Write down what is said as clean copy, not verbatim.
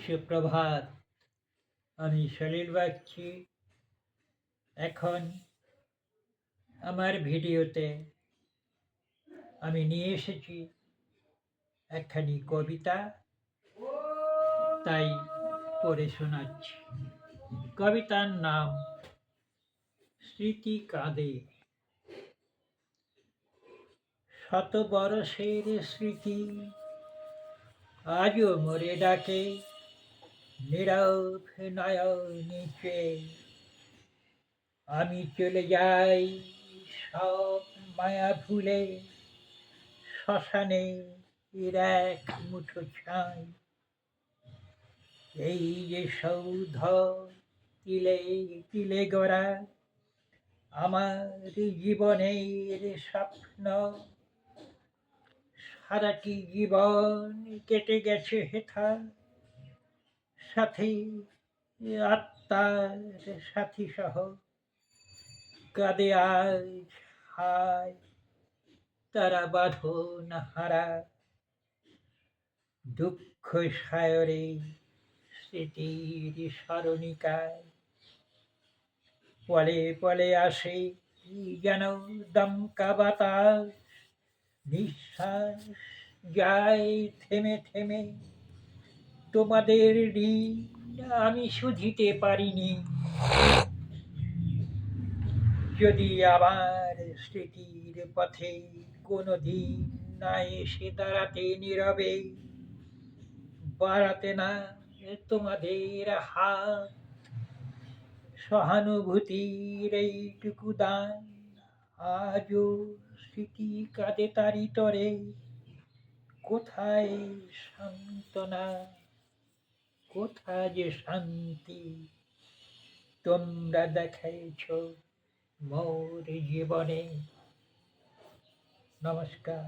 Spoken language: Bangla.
সুপ্রভাত। আমি সলিল বাগচি। এখন আমার ভিডিওতে আমি নিয়ে এসেছি একখানি কবিতা, তাই পড়ে শোনাচ্ছি। কবিতার নাম স্মৃতি কাঁদে। শত বরষের স্মৃতি আজও মোরে ডাকে, নীরব নয়নে চেয়ে। আমি চলে যাই সব মায়া ভুলে, শ্মশানে এক মুঠো ছাই। এই যে সৌধ তিলে তিলে গড়া, আমার জীবনের স্বপ্ন, সারাটি জীবন কেটে গেছে হেথা, সাথে আত্মার সাথী সহ। কাঁদে আজ হায় তারা বাঁধন হারা, দুঃখ সায়রে স্মৃতির স্মরণিকায়। পলে পলে আসে যেন দমকা বাতাস, নিঃশ্বাস যায় থেমে থেমে। তোমাদের ঋণ আমি শুধিতে পারিনি, যদি আমার স্মৃতির পথে কোনো দিন না এসে দাঁড়াতে নীরবে, বাড়াতে না তোমাদের হাত, সহানুভূতির এইটুকু দান। আজও স্মৃতি কাঁদে তারি তরে, কোথায় সান্ত্বনা, কোথায় যে শান্তি তোমরা দেখাইছ মোর জীবনে। নমস্কার।